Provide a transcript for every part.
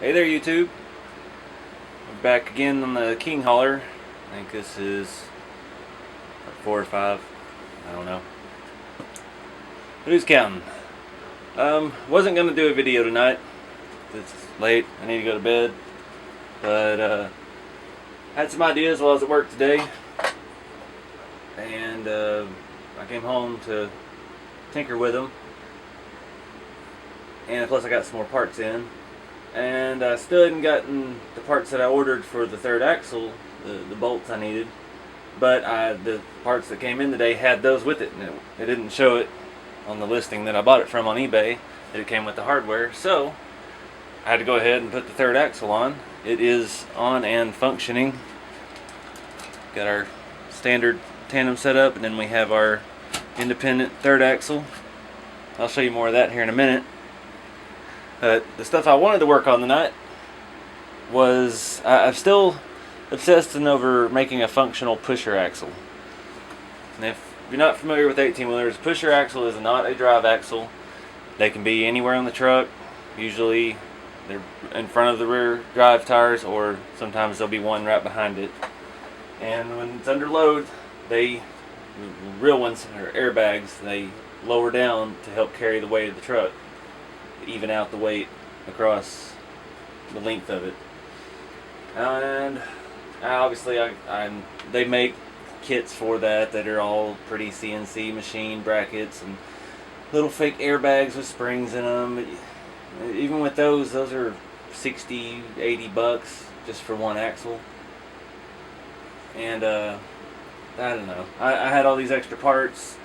Hey there, YouTube. We're back again on the King hauler. I think this is 4 or 5. I don't know. But who's counting? Wasn't gonna do a video tonight. It's late. I need to go to bed. But had some ideas while I was at work today, and I came home to tinker with them. And plus, I got some more parts in. And I still hadn't gotten the parts that I ordered for the third axle, the bolts I needed. But the parts that came in today had those with it. And it didn't show it on the listing that I bought it from on eBay that it came with the hardware. So I had to go ahead and put the third axle on. It is on and functioning. Got our standard tandem setup, and then we have our independent third axle. I'll show you more of that here in a minute. The stuff I wanted to work on tonight was I'm still obsessing over making a functional pusher axle. And if you're not familiar with 18-wheelers, pusher axle is not a drive axle. They can be anywhere on the truck. Usually they're in front of the rear drive tires, or sometimes there'll be one right behind it. And when it's under load, real ones are airbags, they lower down to help carry the weight of the truck, even out the weight across the length of it. And obviously they make kits for that are all pretty CNC machine brackets and little fake airbags with springs in them. But even with those are $60-$80 just for one axle. And I don't know, I had all these extra parts.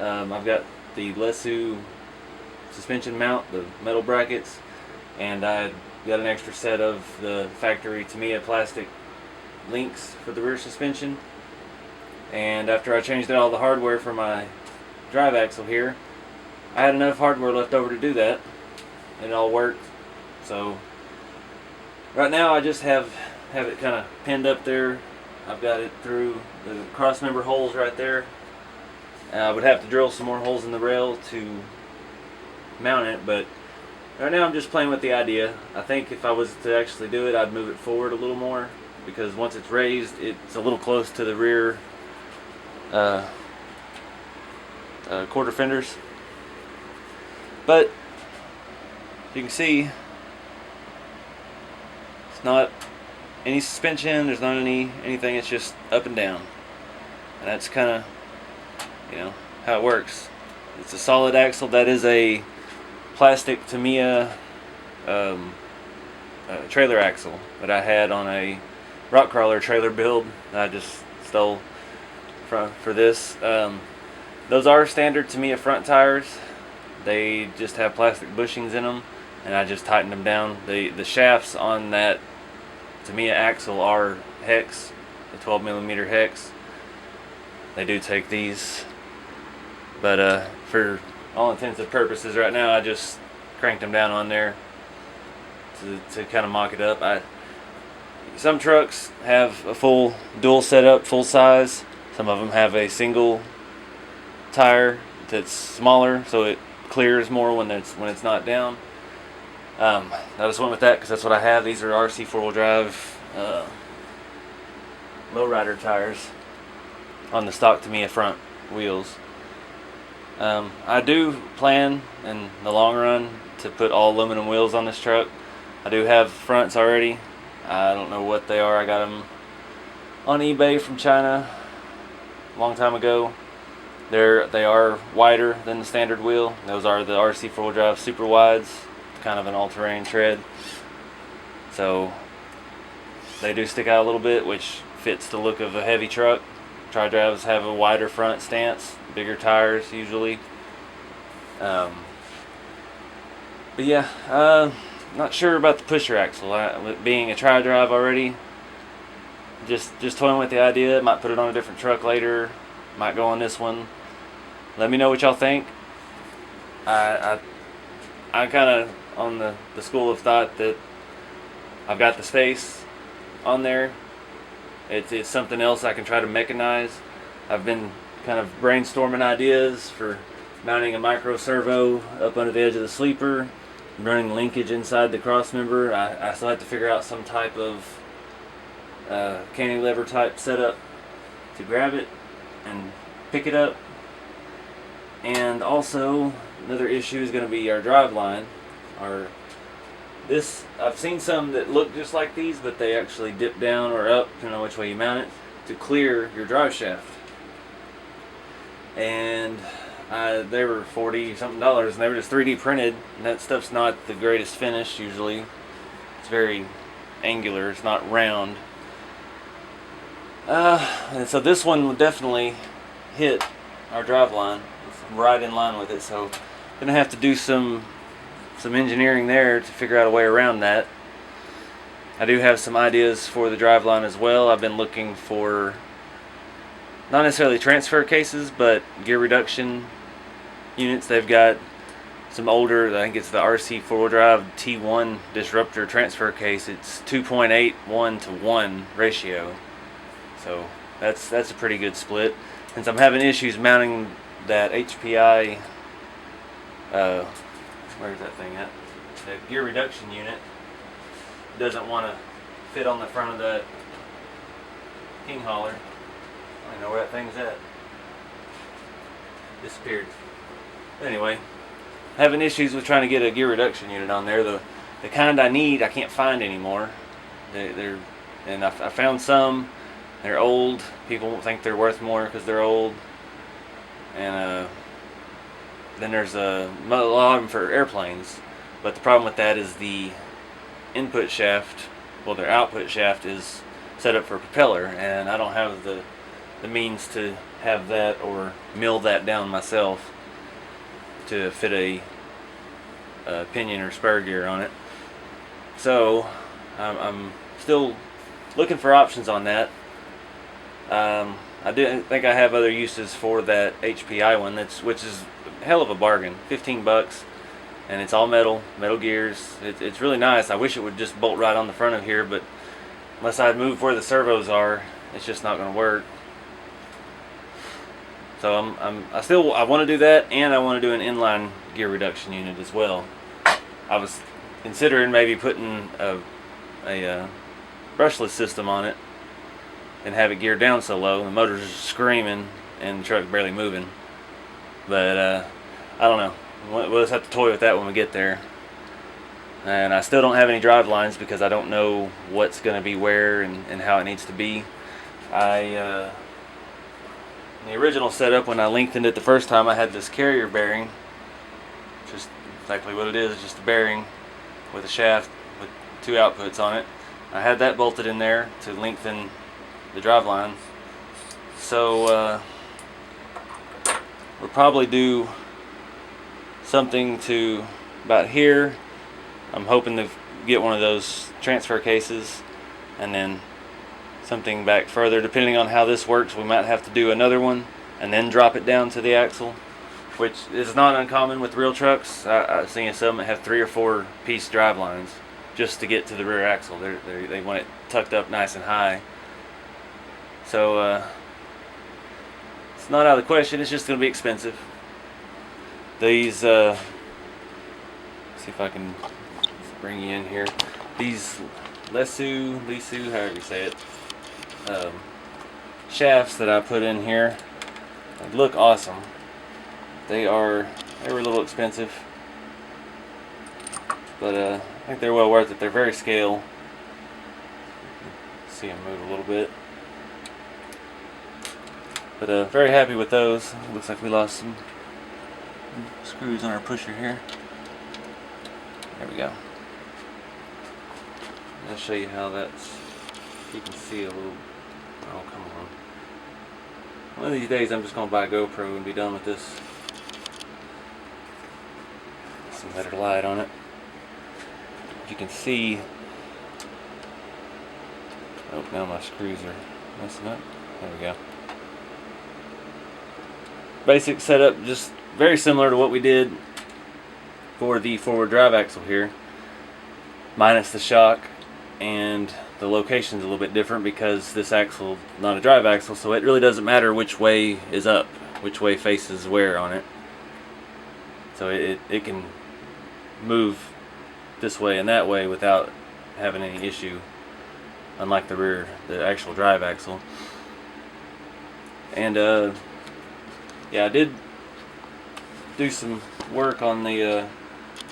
I've got the Lesu suspension mount, the metal brackets, and I got an extra set of the factory Tamiya plastic links for the rear suspension. And after I changed out all the hardware for my drive axle here, I had enough hardware left over to do that. It all worked. So right now I just have it kind of pinned up there. I've got it through the cross member holes right there. I would have to drill some more holes in the rail to mount it, but right now I'm just playing with the idea. I think if I was to actually do it, I'd move it forward a little more, because once it's raised, it's a little close to the rear quarter fenders. But you can see it's not any suspension, there's not anything, it's just up and down. And that's kind of, how it works. It's a solid axle. That is a plastic Tamiya trailer axle that I had on a rock crawler trailer build that I just stole for this. Those are standard Tamiya front tires. They just have plastic bushings in them, and I just tightened them down. The shafts on that Tamiya axle are hex, the 12mm hex. They do take these, but for all intents and purposes right now, I just cranked them down on there to kind of mock it up. Some trucks have a full dual setup, full size. Some of them have a single tire that's smaller, so it clears more when it's not down. I just went with that because that's what I have. These are RC 4-wheel drive lowrider tires on the stock Tamiya front wheels. I do plan in the long run to put all aluminum wheels on this truck. I do have fronts already. I don't know what they are. I got them on eBay from China a long time ago. They are wider than the standard wheel. Those are the RC 4-wheel drive super wides, kind of an all-terrain tread. So they do stick out a little bit, which fits the look of a heavy truck. Tri-drives have a wider front stance, bigger tires usually. But yeah, not sure about the pusher axle. With being a tri-drive already, just toying with the idea. Might put it on a different truck later. Might go on this one. Let me know what y'all think. I'm kind of on the school of thought that I've got the space on there. It's something else I can try to mechanize. I've been kind of brainstorming ideas for mounting a micro servo up under the edge of the sleeper, running linkage inside the cross member. I still have to figure out some type of cantilever type setup to grab it and pick it up. And also another issue is going to be our drive line. I've seen some that look just like these, but they actually dip down or up, depending on which way you mount it, to clear your drive shaft. And they were $40 something, and they were just 3D printed, and that stuff's not the greatest finish usually. It's very angular, it's not round. And so this one would definitely hit our drive line. It's right in line with it, so I'm gonna have to do some engineering there to figure out a way around that. I do have some ideas for the drive line as well. I've been looking for not necessarily transfer cases, but gear reduction units. They've got some older, I think it's the RC 4-wheel drive T1 disruptor transfer case. It's 2.81 to 1 ratio. So that's a pretty good split. Since I'm having issues mounting that HPI, where's that thing at? The gear reduction unit doesn't want to fit on the front of that king hauler. I don't know where that thing's at. Disappeared. Anyway, having issues with trying to get a gear reduction unit on there. The kind I need, I can't find anymore. And I found some. They're old. People won't think they're worth more because they're old. And then there's a lot of them for airplanes. But the problem with that is the input shaft, well, their output shaft is set up for a propeller, and I don't have the means to have that or mill that down myself to fit a pinion or spur gear on it. So I'm still looking for options on that. I do think I have other uses for that HPI one, which is a hell of a bargain. $15, and it's all metal gears. It's really nice. I wish it would just bolt right on the front of here, but unless I move where the servos are, it's just not going to work. So I want to do that, and I want to do an inline gear reduction unit as well. I was considering maybe putting a brushless system on it and have it geared down so low, the motor's just screaming and the truck's barely moving. But I don't know. We'll just have to toy with that when we get there. And I still don't have any drive lines because I don't know what's going to be where and how it needs to be. In the original setup, when I lengthened it the first time, I had this carrier bearing, just exactly what it is, just a bearing with a shaft with 2 outputs on it. I had that bolted in there to lengthen the drive line. So we'll probably do something to about here. I'm hoping to get one of those transfer cases, and then something back further. Depending on how this works, we might have to do another one and then drop it down to the axle, which is not uncommon with real trucks. I've seen some that have 3 or 4 piece drive lines just to get to the rear axle. They want it tucked up nice and high. So it's not out of the question. It's just going to be expensive. These, see if I can bring you in here. These Lisu, however you say it, shafts that I put in here, they look awesome. They were a little expensive, but I think they're well worth it. They're very scale. See them move a little bit. But very happy with those. Looks like we lost some screws on our pusher here. There we go. I'll show you how that's, you can see a little, oh come on. One of these days I'm just going to buy a GoPro and be done with this. Some better light on it. You can see, oh now my screws are messing up. There we go. Basic setup, just very similar to what we did for the forward drive axle here, minus the shock, and the location's a little bit different because this axle is not a drive axle, so it really doesn't matter which way is up, which way faces where on it. So it can move this way and that way without having any issue, unlike the rear, the actual drive axle. And yeah, I did do some work on the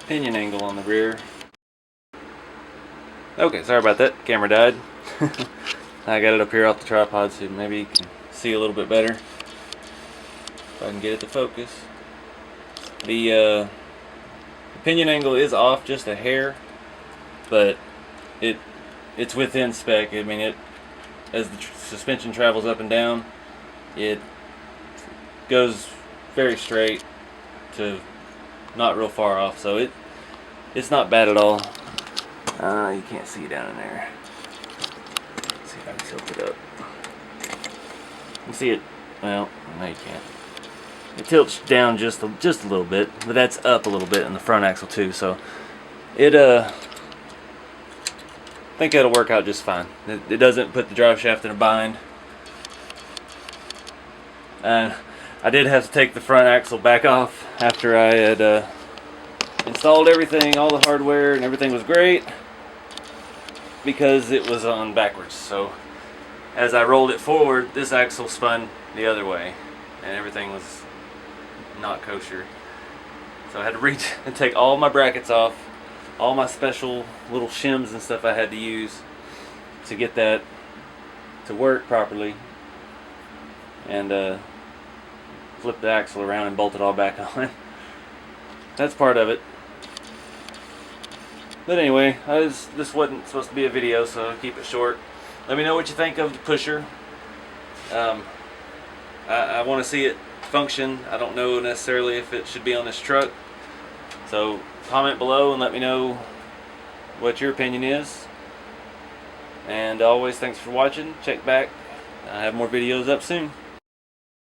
pinion angle on the rear. Okay, sorry about that, camera died. I got it up here off the tripod so maybe you can see a little bit better if I can get it to focus. The pinion angle is off just a hair, but it's within spec. I mean, as the suspension travels up and down, it goes very straight to not real far off, so it's not bad at all. You can't see down in there. Let's see if I can tilt it up. You can see it. Well, no, you can't. It tilts down just a little bit, but that's up a little bit in the front axle too. So I think it'll work out just fine. It doesn't put the drive shaft in a bind. And I did have to take the front axle back off after I had installed everything, all the hardware and everything was great, because it was on backwards. So as I rolled it forward, this axle spun the other way and everything was not kosher. So I had to reach and take all my brackets off, all my special little shims and stuff I had to use to get that to work properly, and flip the axle around and bolt it all back on. That's part of it. But anyway, this wasn't supposed to be a video, so I'll keep it short. Let me know what you think of the pusher. I want to see it function. I don't know necessarily if it should be on this truck. So comment below and let me know what your opinion is. And always, thanks for watching. Check back. I have more videos up soon.